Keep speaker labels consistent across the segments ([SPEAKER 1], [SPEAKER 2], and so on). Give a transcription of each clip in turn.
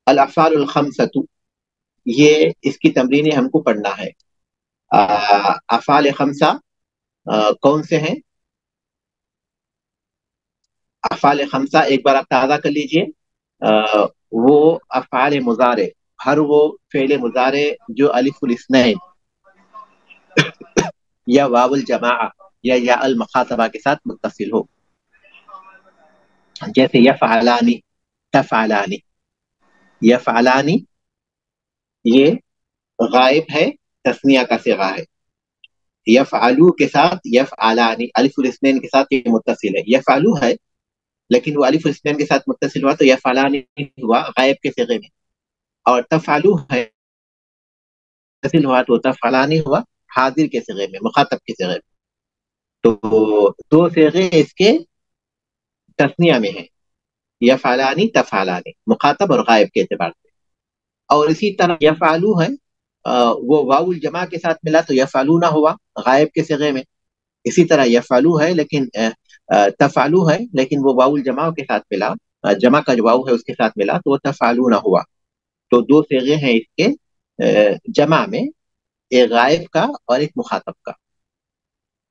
[SPEAKER 1] الافعال الخمسۃ، یہ اس کی تمرینیں ہم کو پڑھنا ہے. افعال خمسہ کون سے ہیں؟ افعال خمسہ ایک بار آپ تازہ کر لیجئے. وہ افعال مضارع، ہر وہ فعل مضارع جو الف الاثنین یا واو الجماعہ یا المخاطبہ کے ساتھ متصل ہو، جیسے یفعلانی، تفعلانی. یفعلانی یہ غائب ہے، تثنیہ کا صیغہ ہے. یفعلو کے ساتھ یفعلانی، الف الاثنین کے ساتھ یہ متصل ہے. یفعلو ہے لیکن وہ الف الاثنین کے ساتھ متصل ہوا تو یفعلانی ہوا غائب کے صیغے میں. اور تفعلو ہے متصل ہوا تو تفعلانی ہوا حاضر کے صیغے میں، مخاطب کے صیغے میں. تو دو صیغے اس کے تثنیہ میں ہیں، یفعلانی تفعلانی، مخاطب اور غائب کے اعتبار سے. اور اسی طرح یفعلو ہے وہ واو الجمع کے ساتھ ملا تو یفعلون ہوا غائب کے صیغے میں. اسی طرح یفعلو ہے لیکن تفعلو ہے لیکن وہ واو الجمع کے ساتھ ملا، جمع کا جو واو ہے اس کے ساتھ ملا تو وہ تفعلون ہوا. تو دو صیغے ہیں اس کے جمع میں، ایک غائب کا اور ایک مخاطب کا.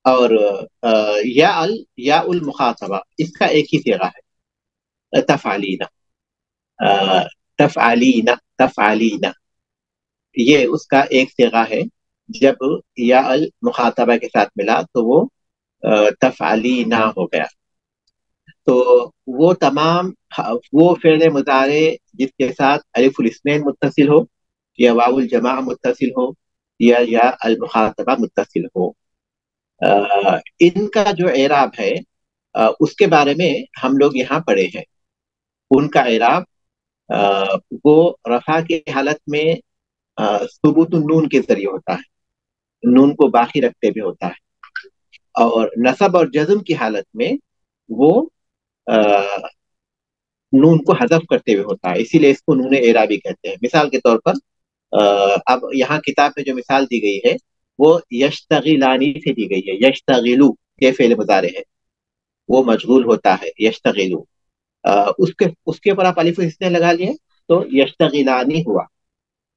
[SPEAKER 1] اور یا المخاطبہ اس کا ایک ہی صیغہ ہے، تفعلین. تفعلین تفعلین یہ اس کا ایک صیغہ ہے. جب یا المخاطبہ کے ساتھ ملا تو وہ تفعلینا ہو گیا. تو وہ تمام وہ فعل مضارع جس کے ساتھ الف الاثنین متصل ہو یا واو الجماع متصل ہو یا المخاطبہ متصل ہو، ان کا جو اعراب ہے اس کے بارے میں ہم لوگ یہاں پڑھے ہیں. ان کا اعراب وہ رفع کی حالت میں ثبوت النون کے ذریعے ہوتا ہے، نون کو باقی رکھتے ہوئے ہوتا ہے. اور نصب اور جزم کی حالت میں وہ نون کو حذف کرتے ہوئے ہوتا ہے، اسی لیے اس کو نون اعرابی کہتے ہیں. مثال کے طور پر اب یہاں کتاب میں جو مثال دی گئی ہے وہ یشتغلانی سے دی گئی ہے. یشتغلو یہ فعل مضارع ہے، وہ مشغول ہوتا ہے یشتغلو. اس کے اوپر آپ الف الاثنین لگا لیے تو یشتغلانی ہوا.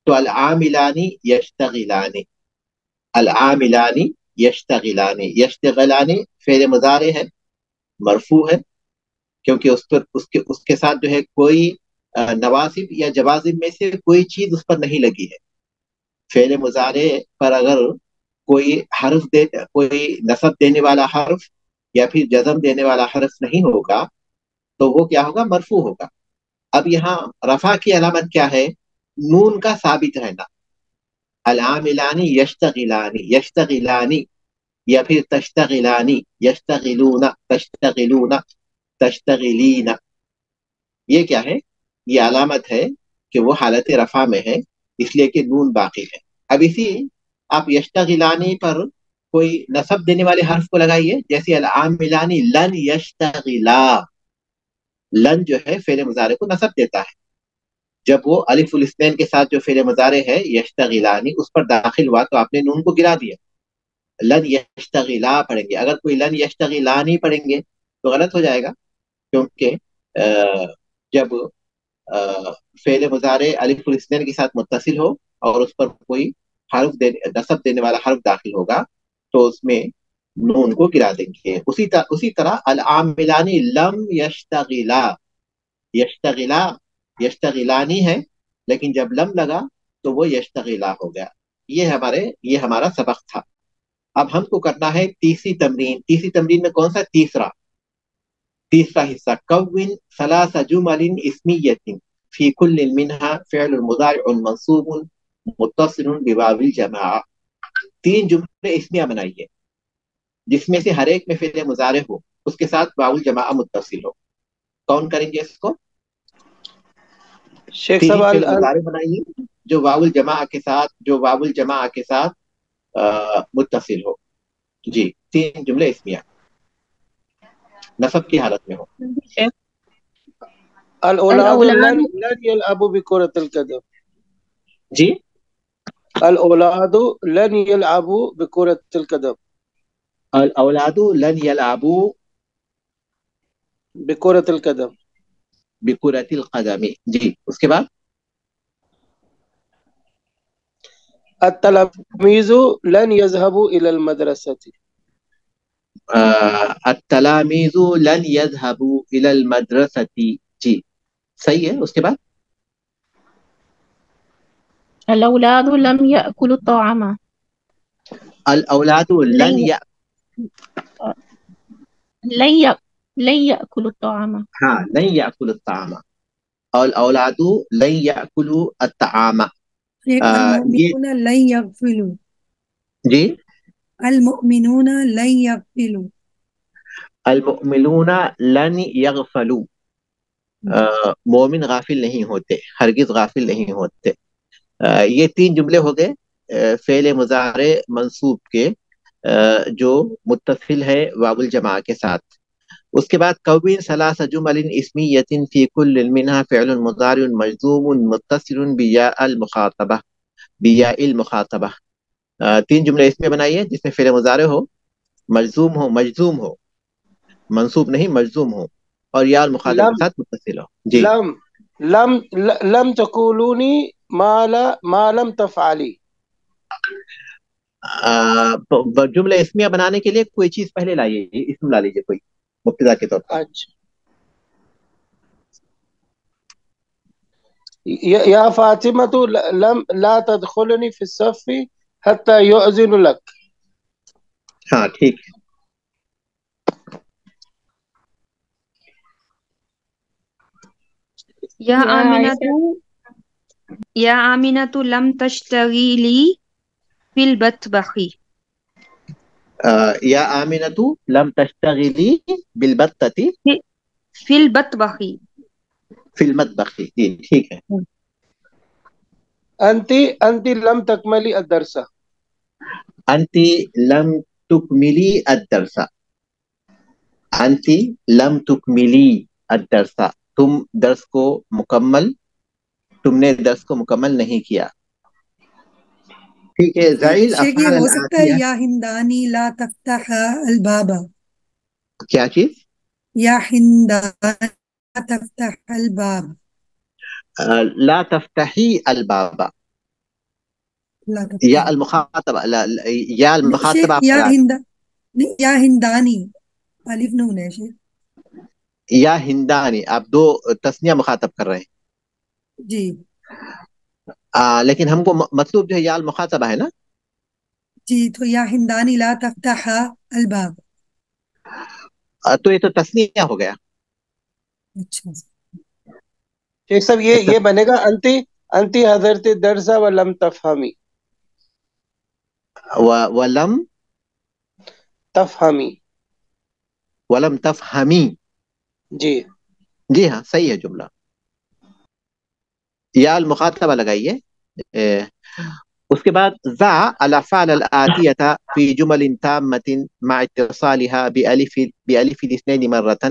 [SPEAKER 1] تو العاملانی یشتغلانی، العاملانی یشتغلانی. یشتغلانی فعل مضارع ہے، مرفوع ہے کیونکہ اس کے ساتھ جو ہے کوئی نواسب یا جوازم میں سے کوئی چیز اس پر نہیں لگی ہے. فعل مضارع پر اگر کوئی حرف کوئی نصب دینے والا حرف یا پھر جزم دینے والا حرف نہیں ہوگا تو وہ کیا ہوگا؟ مرفوع ہوگا. اب یہاں رفع کی علامت کیا ہے؟ نون کا ثابت رہنا. العاملانی یشتغلانی، یشتغلانی یا پھر تشتغلانی، یشتغلون تشتغلون تشتغلین. یہ کیا ہے؟ یہ علامت ہے کہ وہ حالت رفع میں ہے اس لیے کہ نون باقی ہے. اب اسی آپ یشتغلانی پر کوئی نصب دینے والے حرف کو لگائیے، جیسے العاملانی لن یشتغلا. لن جو ہے فعل مضارع کو نصب دیتا ہے، جب وہ الف الاثنین کے ساتھ جو فعل مضارع ہے یشتغلانی اس پر داخل ہوا تو آپ نے نون کو گرا دیا. لن یشتغلا پڑھیں گے. اگر کوئی لن یشتغلانی پڑھیں گے تو غلط ہو جائے گا، کیونکہ جب فعل مضارع الف الاثنین کے ساتھ متصل ہو اور اس پر کوئی حرف نصب دینے والا حرف داخل ہوگا تو اس میں نون کو گرا دیں گے. اسی طرح العاملانی لم یشتغلا، یشتغلا یشتغلانی ہے لیکن جب لم لگا تو وہ یشتغلا ہو گیا. یہ ہمارا سبق تھا. اب ہم کو کرنا ہے تیسری تمرین. تیسری تمرین میں کون سا؟ تیسرا حصہ. کون ثلاث جمل اسمیۃ فی کل منها فعل مضارع منصوب متصل بواو الجماعہ. 3 جملے اسمیہ بنائیے جس میں سے ہر ایک میں فعل مضارع ہو، اس کے ساتھ واو الجماعہ متصل ہو. کون کریں گے اس کو؟
[SPEAKER 2] شیخ
[SPEAKER 1] 3
[SPEAKER 2] صاحب
[SPEAKER 1] فعل مضارع بنائیے جو واو الجماعہ کے ساتھ متصل ہو. جی 3 جملے اسمیہ نصب کی حالت میں ہو.
[SPEAKER 2] الاولاد لن يلعبوا بكرة القدم.
[SPEAKER 1] جی
[SPEAKER 2] الاولاد لن يلعبوا بكرة القدم.
[SPEAKER 1] الاولاد لن يلعبوا
[SPEAKER 2] بكرة القدم.
[SPEAKER 1] بكرة القدم. جی اس کے بعد
[SPEAKER 2] التلاميذ لن يذهبوا إلى المدرسة.
[SPEAKER 1] التلاميذ لن يذهبوا إلى المدرسة. جی صحیح ہے. اس کے بعد
[SPEAKER 3] الأولاد لم يأكلوا الطعام.
[SPEAKER 1] الأولاد لن
[SPEAKER 3] لن لن لن يأكلوا الطعام.
[SPEAKER 1] ہاں لن يأكلوا الطعام. اور الأولاد لن يأكلوا الطعام.
[SPEAKER 4] ایک
[SPEAKER 1] یہ
[SPEAKER 4] المؤمنون لن يغفلوا.
[SPEAKER 1] جی
[SPEAKER 4] المؤمنون لن يغفلوا.
[SPEAKER 1] المؤمنون لن يغفلوا. مومن غافل نہیں ہوتے، ہرگز غافل نہیں ہوتے. یہ تین جملے ہو گئے فعل مضارع منصوب کے جو متصل ہے واو الجماع کے ساتھ. اس کے بعد کوّن ثلاث جمل اسمیۃ فی کل منها فعل مضارع مجزوم متصل بیاء المخاطبہ. بیاء المخاطبہ تین جملے اس میں بنائیے جس میں فعل مضارع ہو، مجزوم ہو، منصوب نہیں مجزوم ہو، اور یا المخاطب
[SPEAKER 2] لم
[SPEAKER 1] کے ساتھ متصل ہو. جی
[SPEAKER 2] لم لم لم تقولوني ما لم تفعلي.
[SPEAKER 1] جملہ اسمیہ بنانے کے لیے کوئی چیز پہلے لائیے، اسم لا لیجیے کوئی مبتدا کے طور پر.
[SPEAKER 2] اچھا یا فاطمة لم لا تدخلني في الصف حتى يؤذن لك.
[SPEAKER 1] ہاں ٹھیک ہے.
[SPEAKER 5] یا آمنة لم تشتغلی فی البطبخ.
[SPEAKER 1] یا آمنۃ لم تشتغلی بالبتۃ
[SPEAKER 5] فی البطبخ.
[SPEAKER 1] فی المطبخ. جی ٹھیک ہے.
[SPEAKER 2] انت لم تکملی الدرس.
[SPEAKER 1] انت لم تکملی الدرس. انت لم تکملی الدرس. تم نے درس کو مکمل نہیں کیا. ٹھیک ہے. ذیل
[SPEAKER 4] شیخ یہ
[SPEAKER 1] افعال
[SPEAKER 4] ہو سکتا ہے
[SPEAKER 1] الآتیہ.
[SPEAKER 4] یا ہندانی لا تفتح الباب.
[SPEAKER 1] کیا چیز؟
[SPEAKER 4] یا ہندانی لا تفتح الباب.
[SPEAKER 1] لا تفتحی الباب.
[SPEAKER 4] لا تفتح.
[SPEAKER 1] یا المخاطبہ یا المخاطبہ آپ
[SPEAKER 4] یا
[SPEAKER 1] لگا
[SPEAKER 4] یا ہندانی الف نون ہے شیخ.
[SPEAKER 1] یا ہندانی آپ دو تسنیہ مخاطب کر رہے ہیں.
[SPEAKER 4] جی
[SPEAKER 1] لیکن ہم کو مطلوب جو ہے یا المخاطبہ ہے نا.
[SPEAKER 4] جی تو یا ہندانی لا تفتح الباب.
[SPEAKER 1] تو یہ تو تسنیہ ہو گیا.
[SPEAKER 4] اچھا
[SPEAKER 2] شیخ صاحب یہ بنے گا انتی حضرت درس ولم تفہمی.
[SPEAKER 1] ولم
[SPEAKER 2] تفہمی.
[SPEAKER 1] ولم تفہمی.
[SPEAKER 2] جی
[SPEAKER 1] جی ہاں صحیح ہے جملہ. یا المخاطبہ لگائیے. اس کے بعد ذا الافعال الآتیہ فی جمل تامۃ مع اتصالها بألف الاثنين مرة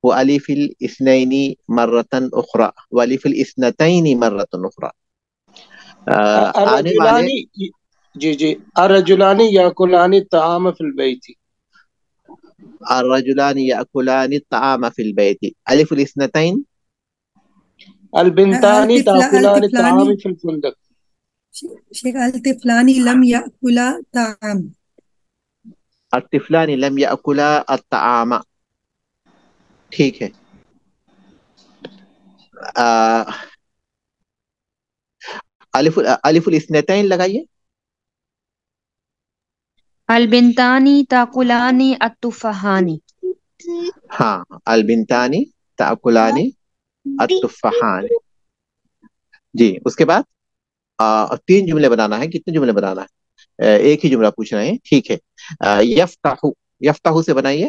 [SPEAKER 1] وألف الاثنين مرة أخرى وألف الاثنتين مرة أخرى. آنے والے
[SPEAKER 2] جی الرجلان یاکلان الطعام فی البیت.
[SPEAKER 1] الرجلان يأكلان الطعام في البيت. ألف الاثنتين
[SPEAKER 2] البنتان تاکلان الطعام فی الفندق.
[SPEAKER 4] شیخ الطفلان لم یأکلا طعام.
[SPEAKER 1] الطفلان لم يأكلا الطعام. ٹھیک ہے. الف الاثنتين لگائیے.
[SPEAKER 5] البنتانی تاکلانی التفاحانی.
[SPEAKER 1] ہاں البنتانی تأكلان التفاحان. جی اس کے بعد تین جملے بنانا ہے. کتنے جملے بنانا ہے؟ ایک ہی جملہ پوچھ رہے ہیں. ٹھیک ہے. یفتح یفتح سے بنائیے.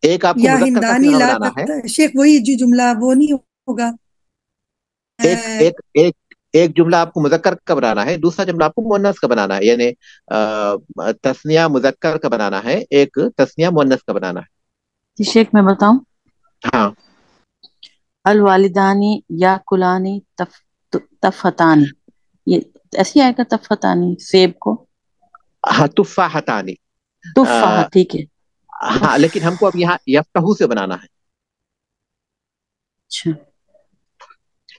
[SPEAKER 1] ایک آپ کو
[SPEAKER 4] یا
[SPEAKER 1] مذکر کا
[SPEAKER 4] ہندانی
[SPEAKER 1] صیغہ
[SPEAKER 4] لا
[SPEAKER 1] بنانا ہے.
[SPEAKER 4] تفتح. شیخ وہی جو جملہ وہ نہیں ہوگا.
[SPEAKER 1] ایک جملہ آپ کو مذکر کا بنانا ہے، دوسرا جملہ آپ کو مؤنث کا بنانا ہے. یعنی تثنیہ مذکر کا بنانا ہے، ایک تثنیہ مؤنث کا بنانا ہے.
[SPEAKER 6] شیخ میں بتاؤں.
[SPEAKER 1] ہاں
[SPEAKER 6] الوالدانی یا کلانی تفتانی. یہ ایسی آئے گا تفتانی سیب کو.
[SPEAKER 1] ہاں تفاحتانی.
[SPEAKER 6] تفاح. ٹھیک ہے.
[SPEAKER 1] ہاں لیکن ہم کو اب یہاں یفتح سے بنانا ہے.
[SPEAKER 6] اچھا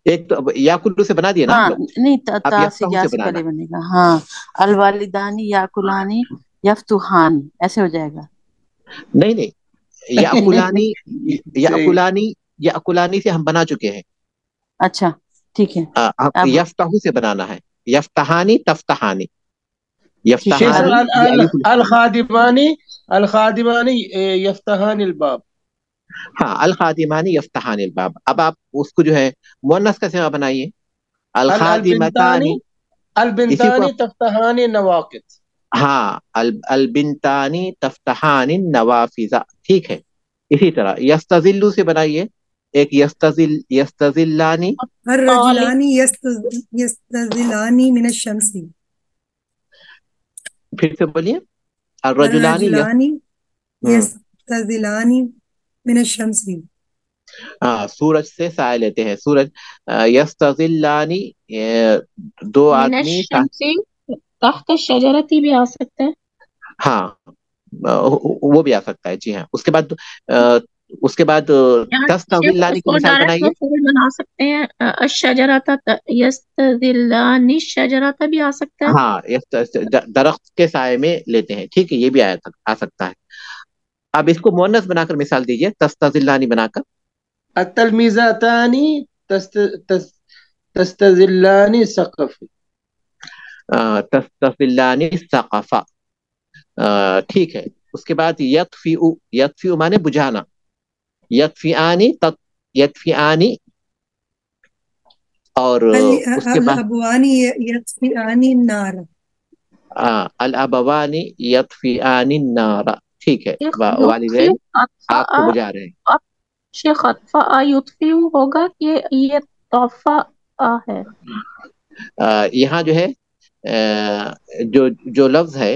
[SPEAKER 1] ایک تو یا کلو سے بنا دیا نا ہم
[SPEAKER 6] ہاں
[SPEAKER 1] لوگ،
[SPEAKER 6] نہیں
[SPEAKER 1] اب
[SPEAKER 6] تا سے
[SPEAKER 1] یفتحو
[SPEAKER 6] یا
[SPEAKER 1] سے
[SPEAKER 6] سے
[SPEAKER 1] بنانا
[SPEAKER 6] پہلے بنے گا. ہاں الوالدانی یاکلانی یفتحانی ایسے ہو جائے گا.
[SPEAKER 1] نہیں نہیں، یاکلانی
[SPEAKER 2] صحیح.
[SPEAKER 1] یاکلانی یاکلانی سے ہم بنا چکے ہیں.
[SPEAKER 6] اچھا ٹھیک ہے.
[SPEAKER 1] اب
[SPEAKER 6] اب
[SPEAKER 1] یفتحو سے بنانا ہے، یفتحانی تفتحانی،
[SPEAKER 6] ٹھیک ہے.
[SPEAKER 2] شیخ صاحب
[SPEAKER 1] یفتحانی یہ الف
[SPEAKER 2] الخادمانی الخادمانی یفتحان الباب.
[SPEAKER 1] ہاں الخادمانی یفتحان الباب. اب آپ اس کو جو ہے مؤنث کا سیغہ بنائیے،
[SPEAKER 2] البنتانی
[SPEAKER 1] الخادمتانی. اسی کو
[SPEAKER 2] البنتانی تفتحان نواقد.
[SPEAKER 1] ہاں البنتانی تفتحان النوافذ، ٹھیک ہے. اسی طرح یستذلو سے بنائیے، ایک یستذلانی.
[SPEAKER 4] الرجلان یستظلان من الشمس.
[SPEAKER 1] پھر سے بولیے، الرجلانی
[SPEAKER 4] الرجلان
[SPEAKER 1] ہم،
[SPEAKER 4] یستظلان من الشمس.
[SPEAKER 1] سورج سے سایہ لیتے ہیں. سورج یستظلانی، دو
[SPEAKER 3] من
[SPEAKER 1] آدمی
[SPEAKER 3] الشمس تحت الشجرتی بھی آ سکتا ہے.
[SPEAKER 1] ہاں وہ بھی آ سکتا ہے. جی ہاں. اس کے بعد
[SPEAKER 3] یہاں شیخ
[SPEAKER 1] تستظلانی
[SPEAKER 3] اس
[SPEAKER 1] کی
[SPEAKER 3] کو
[SPEAKER 1] مثال
[SPEAKER 3] ڈائریکٹ
[SPEAKER 1] بنائیے.
[SPEAKER 3] مفعول بنا سکتے ہیں. الشجرۃ یستظلان الشجرۃ بھی آ سکتا ہے.
[SPEAKER 1] ہاں درخت کے سائے میں لیتے ہیں، ٹھیک ہے، یہ بھی آ سکتا ہے. اب اس کو مؤنث بنا کر مثال دیجئے، تستظلانی بنا کر.
[SPEAKER 2] التلمیذتانی تستظلان السقف.
[SPEAKER 1] تستظلانی السقف، ٹھیک ہے. اس کے بعد یطفئ مانے بجھانا، یطفئانی اور اس کے بعد
[SPEAKER 4] الابوان یطفئان النار.
[SPEAKER 1] الابوانی یطفئان النار، ٹھیک ہے.
[SPEAKER 3] شیخ یطفئ
[SPEAKER 1] والدین آگ کو
[SPEAKER 3] اطفاء،
[SPEAKER 1] بجھا رہے ہیں.
[SPEAKER 3] شیخ اطفاء یطفئ ہوگا کہ یہ طفاء ہے.
[SPEAKER 1] یہاں جو ہے جو لفظ ہے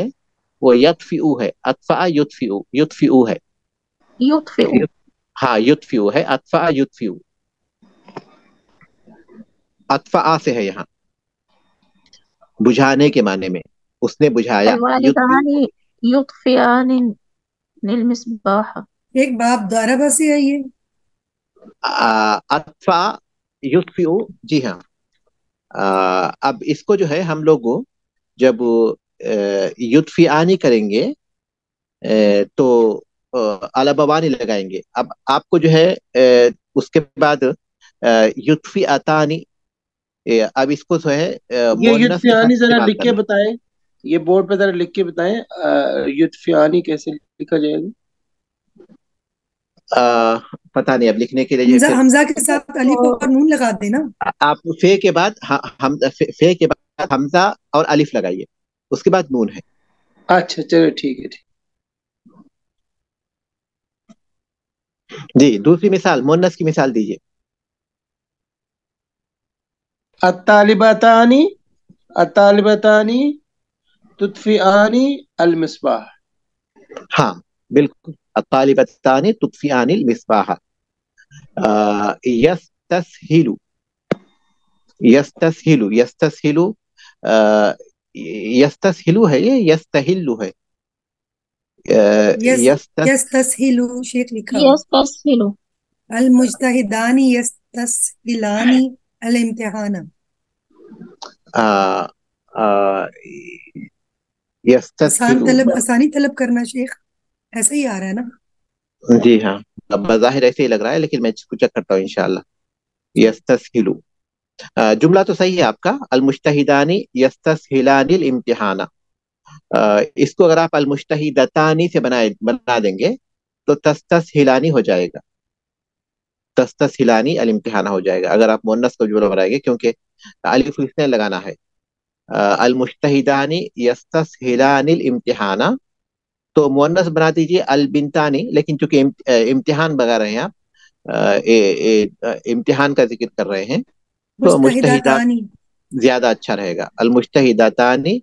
[SPEAKER 1] وہ یطفئ ہے، اطفأ یطفئ ہے.
[SPEAKER 3] یطفئ.
[SPEAKER 1] ہاں یطفئ ہے، اطفأ یطفئ، اطفأ سے ہے یہاں بجھانے کے معنی میں، اس نے بجھایا. یطفئ
[SPEAKER 3] الوالدان یطفئان المصباح.
[SPEAKER 4] ایک باپ دوبارہ بسی ہے یہ.
[SPEAKER 1] اطفأ یطفئ، جی ہاں. اب اس کو جو ہے ہم لوگ جب یطفئانی کریں گے تو الابوانی لگائیں گے. اب آپ کو جو ہے اس کے بعد یطفئتانی، اب اس کو جو ہے
[SPEAKER 2] یہ
[SPEAKER 1] مؤنث کے ساتھ
[SPEAKER 2] یطفیانی ذرا
[SPEAKER 1] استعمال
[SPEAKER 2] لکھ کے
[SPEAKER 1] کرنا.
[SPEAKER 2] بتائیں، یہ بورڈ پہ ذرا لکھ کے بتائیں یطفیانی کیسے لکھا جائے گا.
[SPEAKER 1] پتہ نہیں، اب لکھنے کے لیے پھر
[SPEAKER 4] حمزہ کے ساتھ الف اور نون لگا دینا.
[SPEAKER 1] آپ فے کے بعد فے کے بعد حمزہ اور الف لگائیے، اس کے بعد نون ہے.
[SPEAKER 2] اچھا چلو ٹھیک ہے.
[SPEAKER 1] جی دوسری مثال مؤنث کی مثال دیجیے.
[SPEAKER 2] الطالبتانی تطفئان المصباح.
[SPEAKER 1] ہاں بالکل، الطالبتان تطفئان المصباح. یستسہل یستسہل ہے، یہ یستہل ہے.
[SPEAKER 4] یستسہل شیخ لکھا ہوا.
[SPEAKER 3] یستسہل.
[SPEAKER 4] المجتہدان یستسہلان الامتحان.
[SPEAKER 1] یستسہل،
[SPEAKER 4] آسانی طلب کرنا شیخ، ایسا ہی آ رہا ہے نا.
[SPEAKER 1] جی ہاں بظاہر ایسے ہی لگ رہا ہے، لیکن میں اس کو چیک کرتا ہوں انشاءاللہ. یستسہل، جملہ تو صحیح ہے آپ کا، المجتہدان یستسہلان الامتحان. اس کو اگر آپ المجتہدتانی سے بنا دیں گے تو تستسہلانی ہو جائے گا، تستسہلانی الامتحان ہو جائے گا اگر آپ مؤنث کو جملہ بنائیں گے، کیونکہ الف نے لگانا ہے. المجتہدان یستسہلان الامتحان، تو مؤنث بنا دیجیے البنتانی، لیکن چونکہ امتحان بغیر رہے ہیں آپ، امتحان کا ذکر کر رہے ہیں تو مجتہدات
[SPEAKER 4] مجتہداتانی.
[SPEAKER 1] زیادہ اچھا رہے گا. المجتہداتانی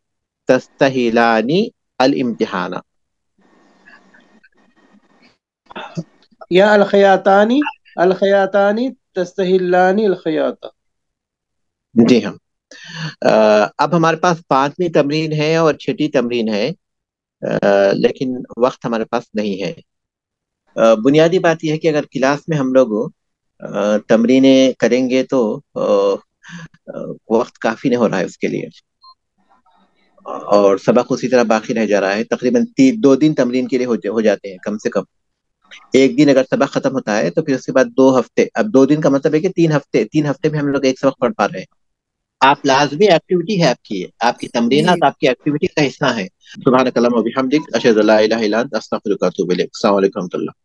[SPEAKER 1] تستہلانی الامتحان.
[SPEAKER 2] یا الخیاتانی تستہلان الخیاطہ.
[SPEAKER 1] جی ہاں. اب ہمارے پاس 5ویں تمرین ہے اور 6ٹی تمرین ہے، لیکن وقت ہمارے پاس نہیں ہے. بنیادی بات یہ ہے کہ اگر کلاس میں ہم لوگ تمرینیں کریں گے تو وقت کافی نہیں ہو رہا ہے اس کے لیے، اور سبق اسی طرح باقی رہ جا رہا ہے. تقریباً 2 دن تمرین کے لیے ہو جاتے ہیں کم سے کم. ایک دن اگر سبق ختم ہوتا ہے تو پھر اس کے بعد 2 ہفتے. اب 2 دن کا مطلب ہے کہ 3 ہفتے میں ہم لوگ ایک سبق پڑھ پا رہے ہیں. آپ لازمی ایکٹیویٹی ہے آپ کی تمرینات آپ کی ایکٹیویٹی کا حصہ ہے. سبحانک اللہم و بحمدک، اشہد ان لا الہ الا انت، استغفرک و اتوب الیک. السلام علیکم و رحمۃ اللہ.